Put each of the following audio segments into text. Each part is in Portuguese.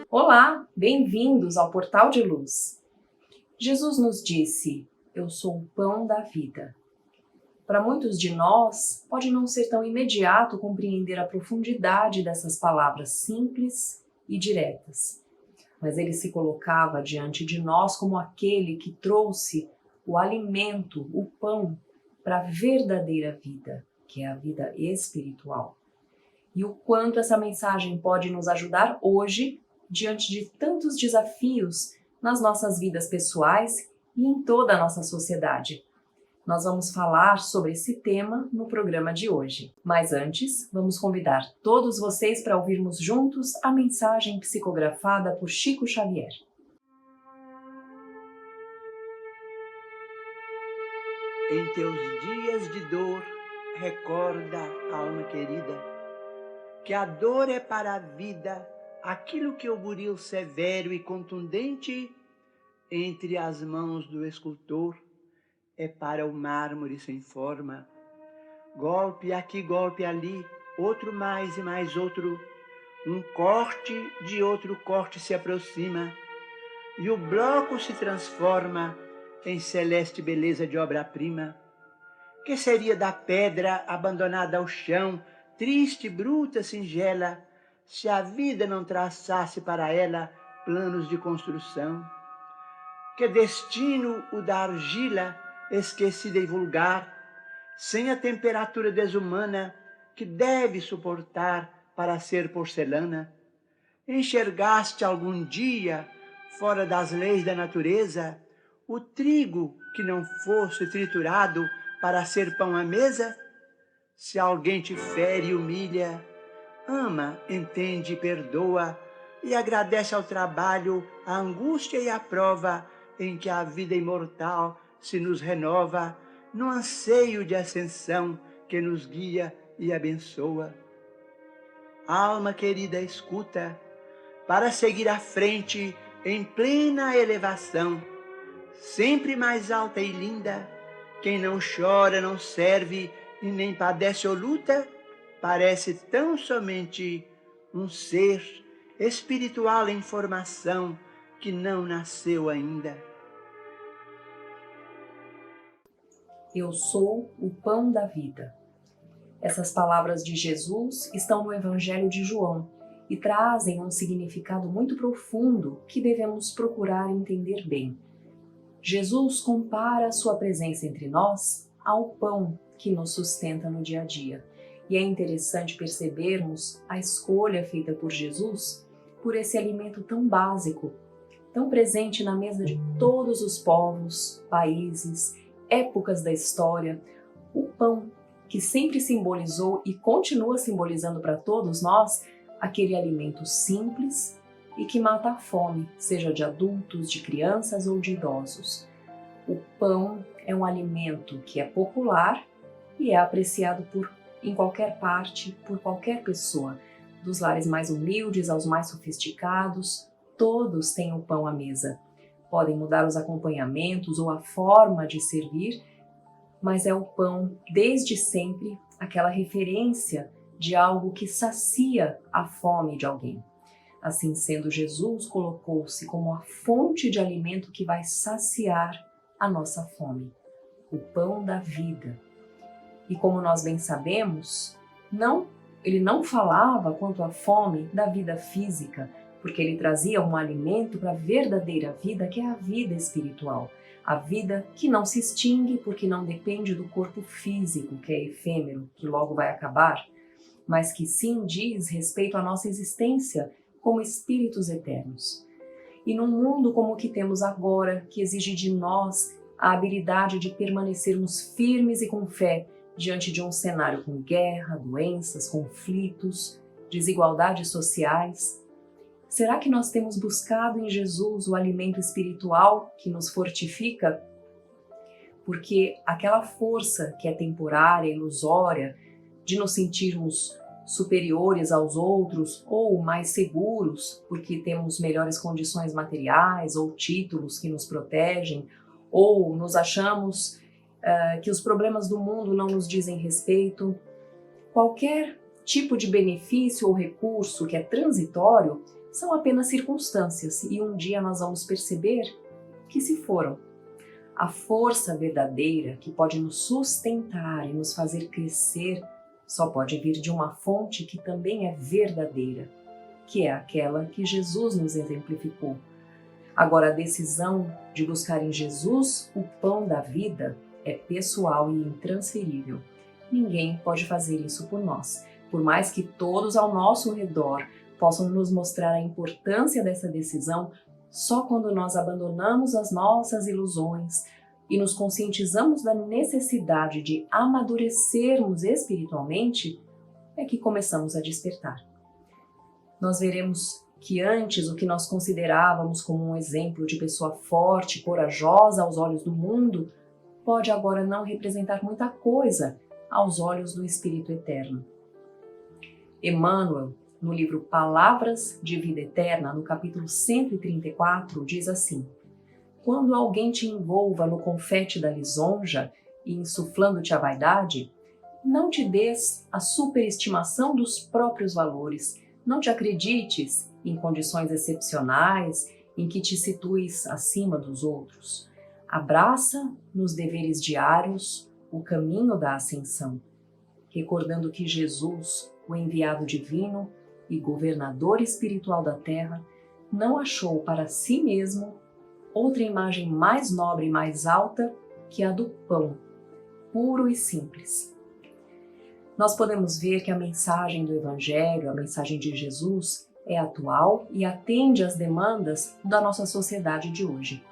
Olá, bem-vindos ao Portal de Luz. Jesus nos disse: "Eu sou o pão da vida". Para muitos de nós, pode não ser tão imediato compreender a profundidade dessas palavras simples e diretas, mas ele se colocava diante de nós como aquele que trouxe o alimento, o pão, para a verdadeira vida, que é a vida espiritual. E o quanto essa mensagem pode nos ajudar hoje, diante de tantos desafios nas nossas vidas pessoais e em toda a nossa sociedade. Nós vamos falar sobre esse tema no programa de hoje. Mas antes, vamos convidar todos vocês para ouvirmos juntos a mensagem psicografada por Chico Xavier. Em teus dias de dor, recorda, alma querida, que a dor é para a vida aquilo que o buril severo e contundente entre as mãos do escultor é para o mármore sem forma. Golpe aqui, golpe ali, outro mais e mais outro, um corte de outro corte se aproxima, e o bloco se transforma em celeste beleza de obra-prima. Que seria da pedra abandonada ao chão, triste, bruta, singela, se a vida não traçasse para ela planos de construção? Que destino o da argila, esquecida e vulgar, sem a temperatura desumana que deve suportar para ser porcelana? Enxergaste algum dia, fora das leis da natureza, o trigo que não fosse triturado para ser pão à mesa? Se alguém te fere e humilha, ama, entende e perdoa, e agradece ao trabalho, a angústia e a prova em que a vida imortal se nos renova, no anseio de ascensão que nos guia e abençoa. Alma querida, escuta, para seguir à frente em plena elevação, sempre mais alta e linda. Quem não chora, não serve e nem padece ou luta, parece tão somente um ser espiritual em formação que não nasceu ainda. Eu sou o pão da vida. Essas palavras de Jesus estão no Evangelho de João e trazem um significado muito profundo que devemos procurar entender bem. Jesus compara a sua presença entre nós ao pão que nos sustenta no dia a dia. E é interessante percebermos a escolha feita por Jesus por esse alimento tão básico, tão presente na mesa de todos os povos, países, épocas da história. O pão que sempre simbolizou e continua simbolizando para todos nós aquele alimento simples e que mata a fome, seja de adultos, de crianças ou de idosos. O pão é um alimento que é popular e é apreciado em qualquer parte, por qualquer pessoa, dos lares mais humildes aos mais sofisticados, todos têm o pão à mesa. Podem mudar os acompanhamentos ou a forma de servir, mas é o pão, desde sempre, aquela referência de algo que sacia a fome de alguém. Assim sendo, Jesus colocou-se como a fonte de alimento que vai saciar a nossa fome, o pão da vida. E como nós bem sabemos, ele não falava quanto à fome da vida física, porque ele trazia um alimento para a verdadeira vida, que é a vida espiritual. A vida que não se extingue porque não depende do corpo físico, que é efêmero, que logo vai acabar, mas que sim diz respeito à nossa existência como espíritos eternos. E num mundo como o que temos agora, que exige de nós a habilidade de permanecermos firmes e com fé diante de um cenário com guerra, doenças, conflitos, desigualdades sociais, será que nós temos buscado em Jesus o alimento espiritual que nos fortifica? Porque aquela força que é temporária, ilusória, de nos sentirmos superiores aos outros ou mais seguros porque temos melhores condições materiais ou títulos que nos protegem, ou nos achamos que os problemas do mundo não nos dizem respeito, qualquer tipo de benefício ou recurso que é transitório são apenas circunstâncias e um dia nós vamos perceber que se foram. A força verdadeira que pode nos sustentar e nos fazer crescer só pode vir de uma fonte que também é verdadeira, que é aquela que Jesus nos exemplificou. Agora, a decisão de buscar em Jesus o pão da vida é pessoal e intransferível. Ninguém pode fazer isso por nós. Por mais que todos ao nosso redor possam nos mostrar a importância dessa decisão, só quando nós abandonamos as nossas ilusões e nos conscientizamos da necessidade de amadurecermos espiritualmente, é que começamos a despertar. Nós veremos que antes o que nós considerávamos como um exemplo de pessoa forte, corajosa aos olhos do mundo, pode agora não representar muita coisa aos olhos do Espírito Eterno. Emmanuel, no livro Palavras de Vida Eterna, no capítulo 134, diz assim: quando alguém te envolva no confete da lisonja e insuflando-te a vaidade, não te des a superestimação dos próprios valores, não te acredites em condições excepcionais em que te situes acima dos outros. Abraça nos deveres diários o caminho da ascensão, recordando que Jesus, o enviado divino e governador espiritual da terra, não achou para si mesmo outra imagem mais nobre e mais alta que a do pão, puro e simples. Nós podemos ver que a mensagem do Evangelho, a mensagem de Jesus, é atual e atende às demandas da nossa sociedade de hoje.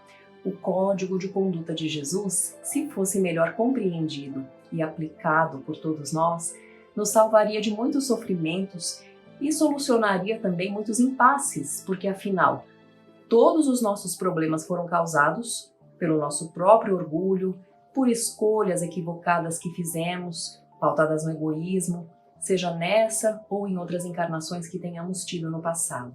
O código de conduta de Jesus, se fosse melhor compreendido e aplicado por todos nós, nos salvaria de muitos sofrimentos e solucionaria também muitos impasses, porque afinal, todos os nossos problemas foram causados pelo nosso próprio orgulho, por escolhas equivocadas que fizemos, pautadas no egoísmo, seja nessa ou em outras encarnações que tenhamos tido no passado.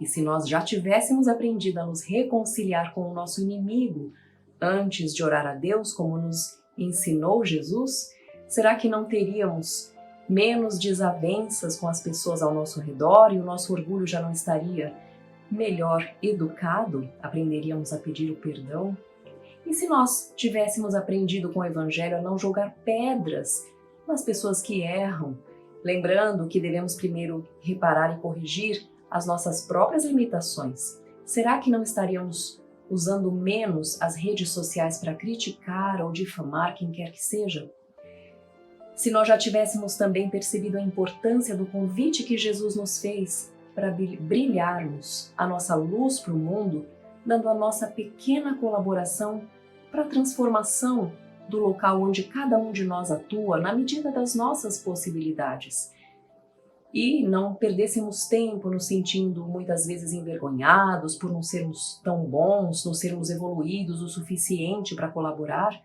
E se nós já tivéssemos aprendido a nos reconciliar com o nosso inimigo antes de orar a Deus, como nos ensinou Jesus, será que não teríamos menos desavenças com as pessoas ao nosso redor e o nosso orgulho já não estaria melhor educado? Aprenderíamos a pedir o perdão? E se nós tivéssemos aprendido com o Evangelho a não jogar pedras nas pessoas que erram, lembrando que devemos primeiro reparar e corrigir as nossas próprias limitações, será que não estaríamos usando menos as redes sociais para criticar ou difamar quem quer que seja? Se nós já tivéssemos também percebido a importância do convite que Jesus nos fez para brilharmos a nossa luz para o mundo, dando a nossa pequena colaboração para a transformação do local onde cada um de nós atua na medida das nossas possibilidades. E não perdêssemos tempo nos sentindo muitas vezes envergonhados por não sermos tão bons, não sermos evoluídos o suficiente para colaborar,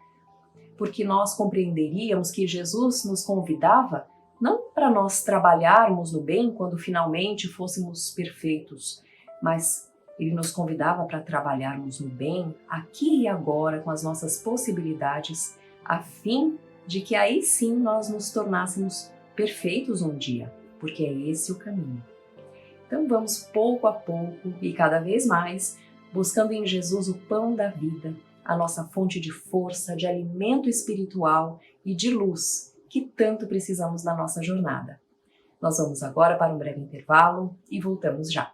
porque nós compreenderíamos que Jesus nos convidava não para nós trabalharmos no bem quando finalmente fôssemos perfeitos, mas Ele nos convidava para trabalharmos no bem aqui e agora com as nossas possibilidades, a fim de que aí sim nós nos tornássemos perfeitos um dia, porque é esse o caminho. Então vamos pouco a pouco e cada vez mais buscando em Jesus o pão da vida, a nossa fonte de força, de alimento espiritual e de luz que tanto precisamos na nossa jornada. Nós vamos agora para um breve intervalo e voltamos já.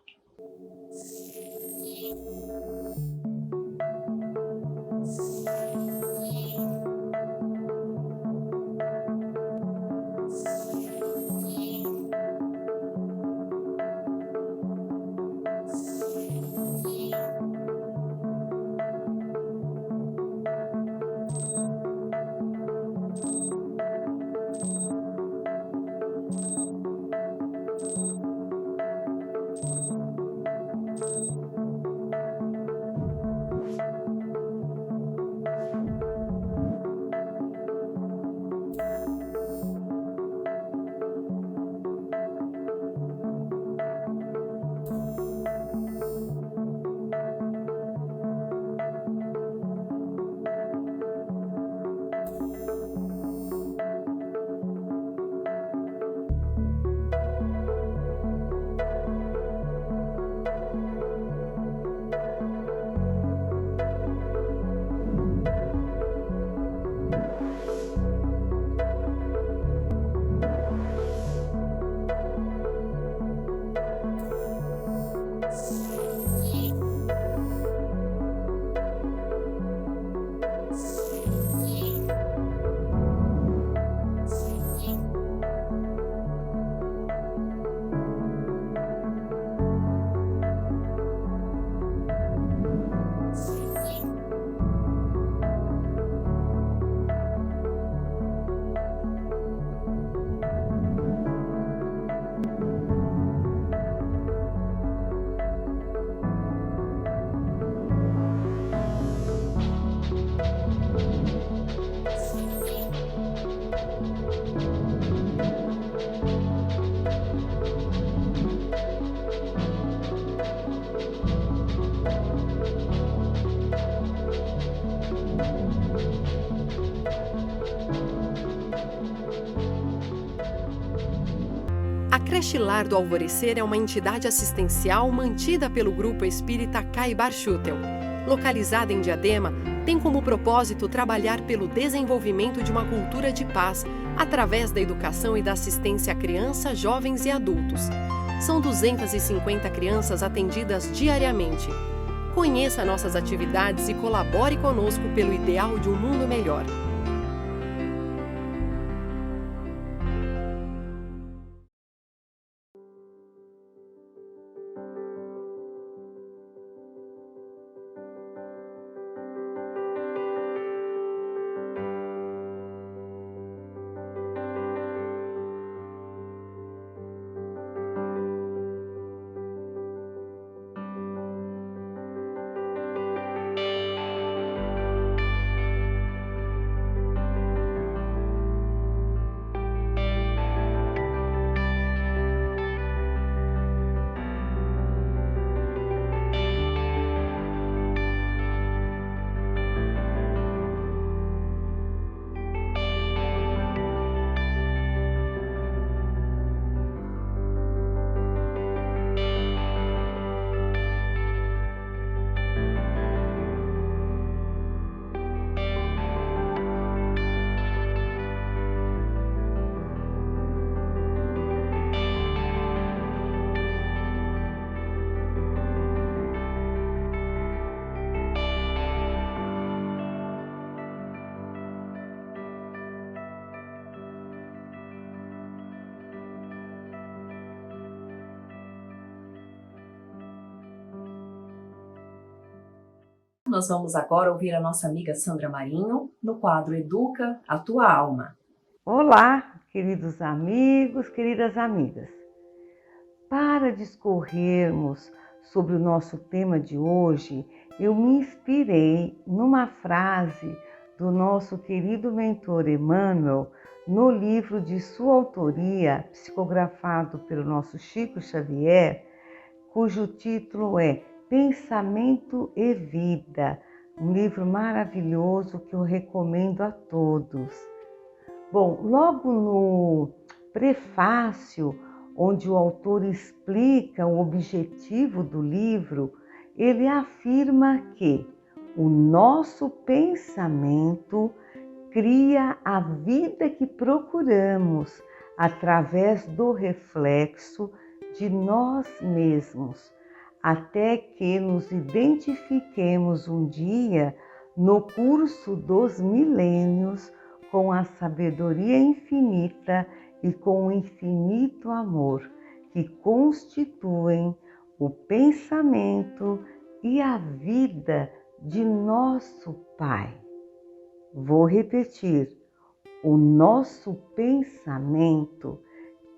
Creche Lar do Alvorecer é uma entidade assistencial mantida pelo Grupo Espírita Caibar Schutel. Localizada em Diadema, tem como propósito trabalhar pelo desenvolvimento de uma cultura de paz através da educação e da assistência a crianças, jovens e adultos. São 250 crianças atendidas diariamente. Conheça nossas atividades e colabore conosco pelo ideal de um mundo melhor. Nós vamos agora ouvir a nossa amiga Sandra Marinho no quadro Educa a Tua Alma. Olá, queridos amigos, queridas amigas. Para discorrermos sobre o nosso tema de hoje, eu me inspirei numa frase do nosso querido mentor Emmanuel no livro de sua autoria, psicografado pelo nosso Chico Xavier, cujo título é Pensamento e Vida, um livro maravilhoso que eu recomendo a todos. Bom, logo no prefácio, onde o autor explica o objetivo do livro, ele afirma que o nosso pensamento cria a vida que procuramos através do reflexo de nós mesmos, até que nos identifiquemos um dia no curso dos milênios com a sabedoria infinita e com o infinito amor que constituem o pensamento e a vida de nosso Pai. Vou repetir: o nosso pensamento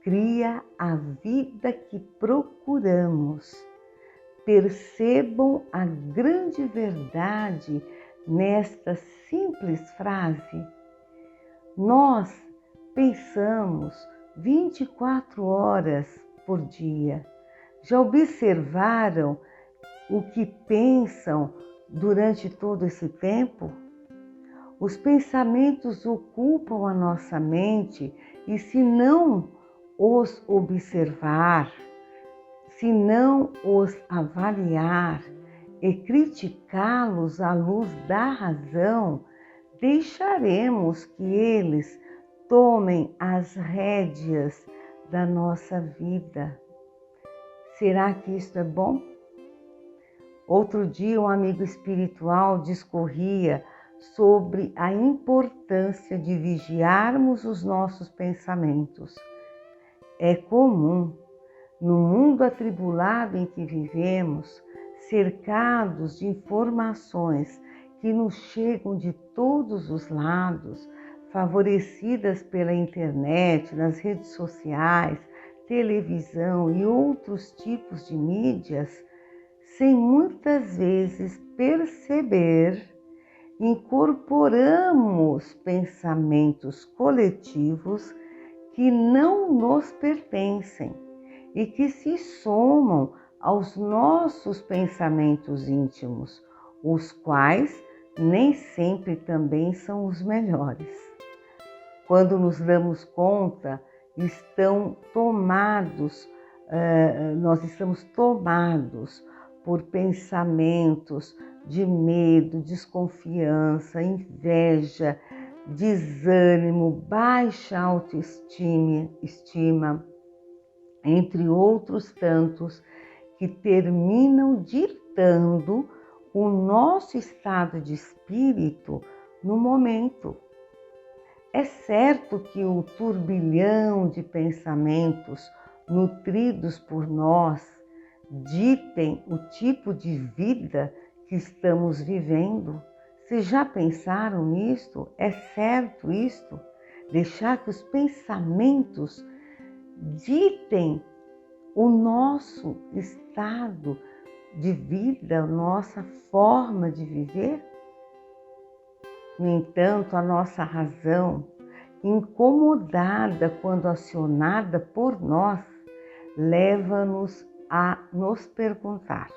cria a vida que procuramos. Percebam a grande verdade nesta simples frase. Nós pensamos 24 horas por dia. Já observaram o que pensam durante todo esse tempo? Os pensamentos ocupam a nossa mente e se não os observar, se não os avaliar e criticá-los à luz da razão, deixaremos que eles tomem as rédeas da nossa vida. Será que isso é bom? Outro dia, um amigo espiritual discorria sobre a importância de vigiarmos os nossos pensamentos. É comum, no mundo atribulado em que vivemos, cercados de informações que nos chegam de todos os lados, favorecidas pela internet, nas redes sociais, televisão e outros tipos de mídias, sem muitas vezes perceber, incorporamos pensamentos coletivos que não nos pertencem e que se somam aos nossos pensamentos íntimos, os quais nem sempre também são os melhores. Quando nos damos conta nós estamos tomados por pensamentos de medo, desconfiança, inveja, desânimo, baixa autoestima, entre outros tantos, que terminam ditando o nosso estado de espírito no momento. É certo que o turbilhão de pensamentos nutridos por nós ditem o tipo de vida que estamos vivendo. Vocês já pensaram nisto? É certo isto? Deixar que os pensamentos ditem o nosso estado de vida, a nossa forma de viver? No entanto, a nossa razão, incomodada quando acionada por nós, leva-nos a nos perguntar: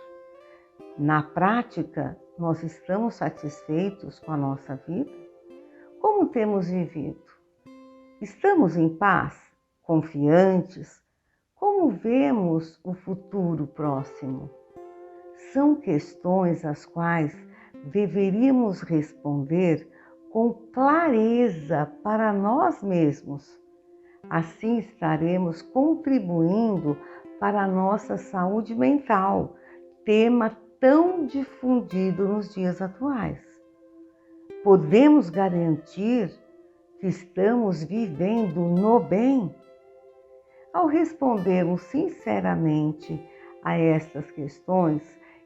na prática, nós estamos satisfeitos com a nossa vida? Como temos vivido? Estamos em paz? Confiantes? Como vemos o futuro próximo? São questões às quais deveríamos responder com clareza para nós mesmos. Assim estaremos contribuindo para a nossa saúde mental, tema tão difundido nos dias atuais. Podemos garantir que estamos vivendo no bem? Ao respondermos sinceramente a estas questões,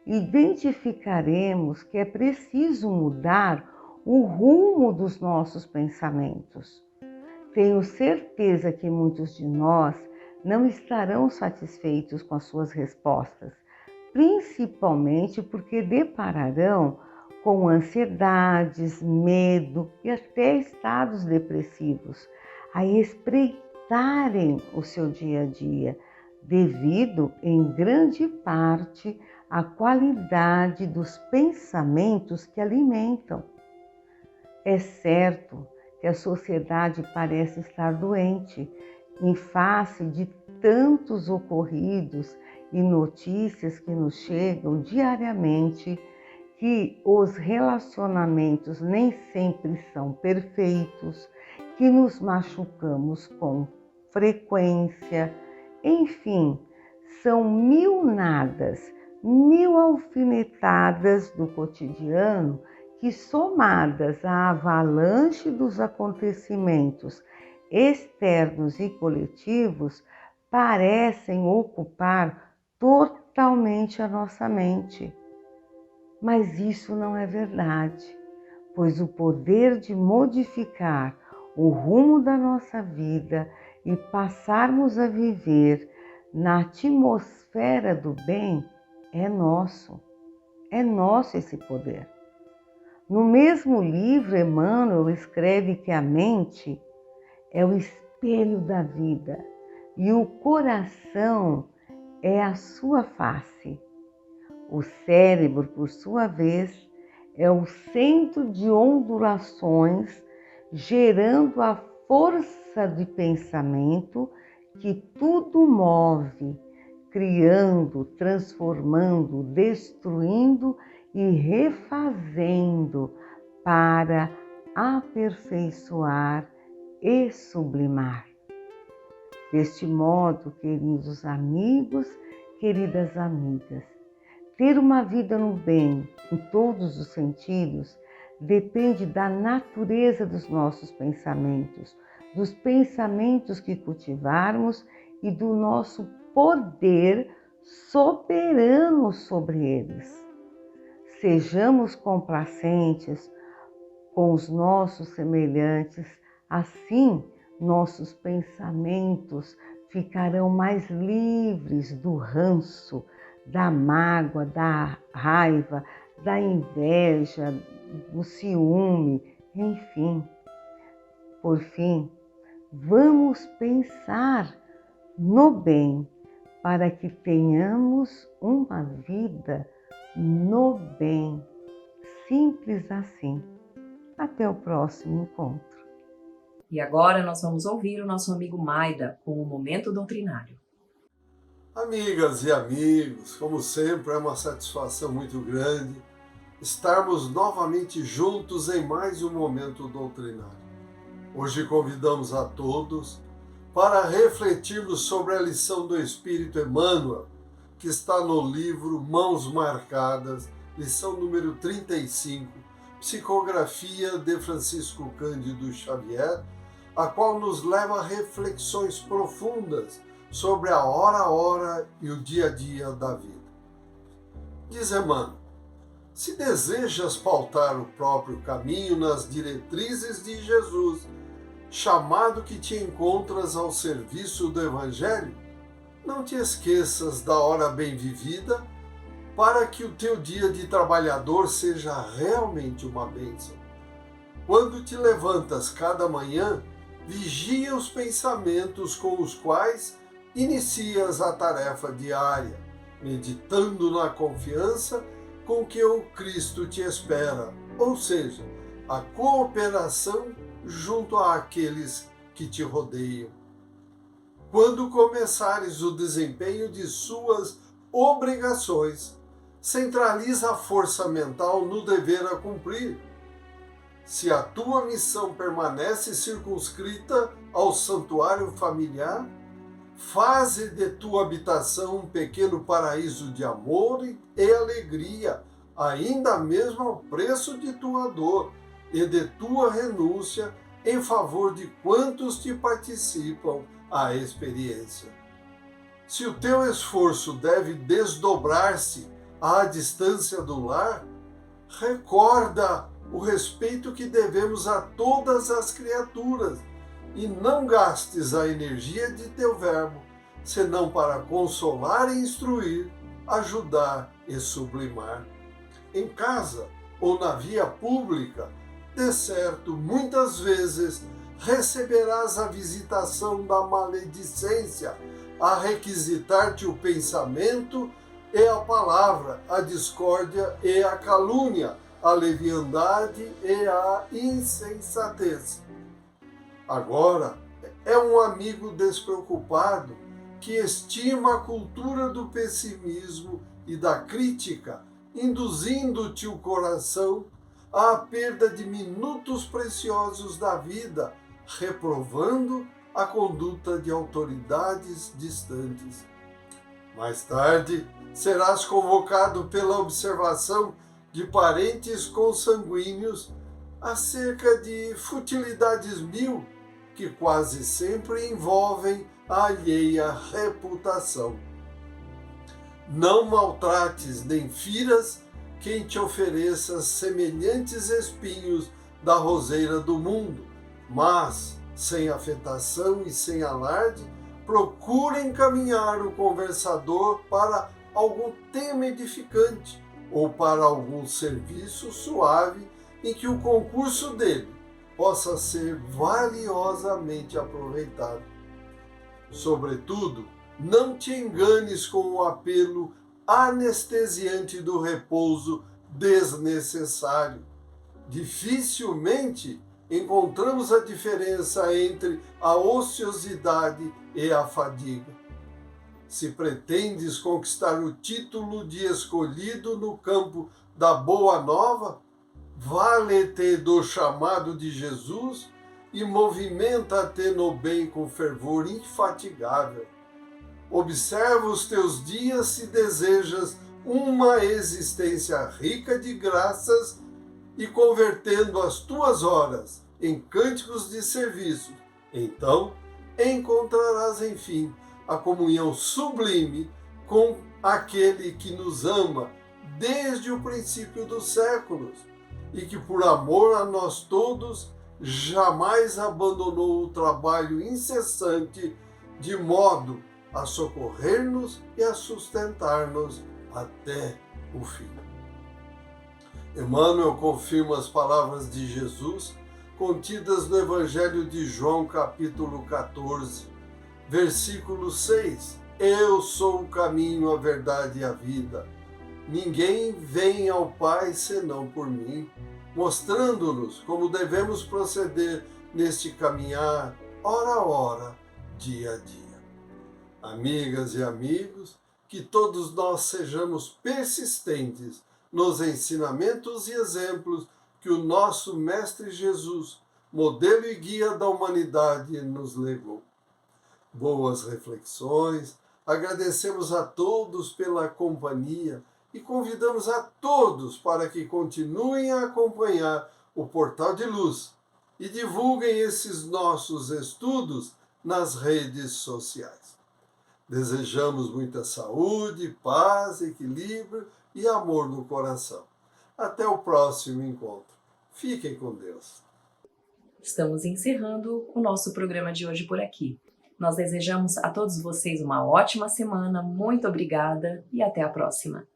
identificaremos que é preciso mudar o rumo dos nossos pensamentos. Tenho certeza que muitos de nós não estarão satisfeitos com as suas respostas, principalmente porque depararão com ansiedades, medo e até estados depressivos a espreitarem o seu dia a dia, devido em grande parte à qualidade dos pensamentos que alimentam. É certo que a sociedade parece estar doente em face de tantos ocorridos e notícias que nos chegam diariamente, que os relacionamentos nem sempre são perfeitos, que nos machucamos com frequência, enfim, são mil nadas, mil alfinetadas do cotidiano que, somadas à avalanche dos acontecimentos externos e coletivos, parecem ocupar totalmente a nossa mente. Mas isso não é verdade, pois o poder de modificar o rumo da nossa vida e passarmos a viver na atmosfera do bem é nosso esse poder. No mesmo livro, Emmanuel escreve que a mente é o espelho da vida e o coração é a sua face. O cérebro, por sua vez, é o centro de ondulações, gerando a força de pensamento que tudo move, criando, transformando, destruindo e refazendo para aperfeiçoar e sublimar. Deste modo, queridos amigos, queridas amigas, ter uma vida no bem, em todos os sentidos, depende da natureza dos nossos pensamentos, dos pensamentos que cultivarmos e do nosso poder soberano sobre eles. Sejamos complacentes com os nossos semelhantes, assim nossos pensamentos ficarão mais livres do ranço, da mágoa, da raiva, da inveja, do ciúme, enfim. Por fim, vamos pensar no bem para que tenhamos uma vida no bem. Simples assim. Até o próximo encontro. E agora nós vamos ouvir o nosso amigo Maida com o Momento Doutrinário. Amigas e amigos, como sempre é uma satisfação muito grande estarmos novamente juntos em mais um Momento Doutrinário. Hoje convidamos a todos para refletirmos sobre a lição do Espírito Emmanuel, que está no livro Mãos Marcadas, lição número 35, Psicografia de Francisco Cândido Xavier, a qual nos leva a reflexões profundas sobre a hora a hora e o dia a dia da vida. Diz Emmanuel: se desejas pautar o próprio caminho nas diretrizes de Jesus, chamado que te encontras ao serviço do Evangelho, não te esqueças da hora bem vivida, para que o teu dia de trabalhador seja realmente uma bênção. Quando te levantas cada manhã, vigia os pensamentos com os quais inicias a tarefa diária, meditando na confiança com que o Cristo te espera, ou seja, a cooperação junto àqueles que te rodeiam. Quando começares o desempenho de suas obrigações, centraliza a força mental no dever a cumprir. Se a tua missão permanece circunscrita ao santuário familiar, faze de tua habitação um pequeno paraíso de amor e alegria, ainda mesmo ao preço de tua dor e de tua renúncia em favor de quantos te participam a experiência. Se o teu esforço deve desdobrar-se à distância do lar, recorda o respeito que devemos a todas as criaturas e não gastes a energia de teu verbo, senão para consolar e instruir, ajudar e sublimar. Em casa ou na via pública, de certo, muitas vezes receberás a visitação da maledicência, a requisitar-te o pensamento e a palavra, a discórdia e a calúnia, a leviandade e a insensatez. Agora, é um amigo despreocupado que estima a cultura do pessimismo e da crítica, induzindo-te o coração à perda de minutos preciosos da vida, reprovando a conduta de autoridades distantes. Mais tarde, serás convocado pela observação de parentes consanguíneos acerca de futilidades mil que quase sempre envolvem a alheia reputação. Não maltrates nem firas quem te ofereça semelhantes espinhos da roseira do mundo, mas, sem afetação e sem alarde, procura encaminhar o conversador para algum tema edificante ou para algum serviço suave em que o concurso dele possa ser valiosamente aproveitado. Sobretudo, não te enganes com o apelo anestesiante do repouso desnecessário. Dificilmente encontramos a diferença entre a ociosidade e a fadiga. Se pretendes conquistar o título de escolhido no campo da Boa Nova, vale-te do chamado de Jesus e movimenta-te no bem com fervor infatigável. Observa os teus dias se desejas uma existência rica de graças e convertendo as tuas horas em cânticos de serviço. Então, encontrarás, enfim, a comunhão sublime com aquele que nos ama desde o princípio dos séculos e que, por amor a nós todos, jamais abandonou o trabalho incessante de modo a socorrer-nos e a sustentar-nos até o fim. Emmanuel confirma as palavras de Jesus contidas no Evangelho de João, capítulo 14, versículo 6. Eu sou o caminho, a verdade e a vida. Ninguém vem ao Pai senão por mim, mostrando-nos como devemos proceder neste caminhar, hora a hora, dia a dia. Amigas e amigos, que todos nós sejamos persistentes nos ensinamentos e exemplos que o nosso Mestre Jesus, modelo e guia da humanidade, nos legou. Boas reflexões, agradecemos a todos pela companhia e convidamos a todos para que continuem a acompanhar o Portal de Luz e divulguem esses nossos estudos nas redes sociais. Desejamos muita saúde, paz, equilíbrio e amor no coração. Até o próximo encontro. Fiquem com Deus. Estamos encerrando o nosso programa de hoje por aqui. Nós desejamos a todos vocês uma ótima semana, muito obrigada e até a próxima.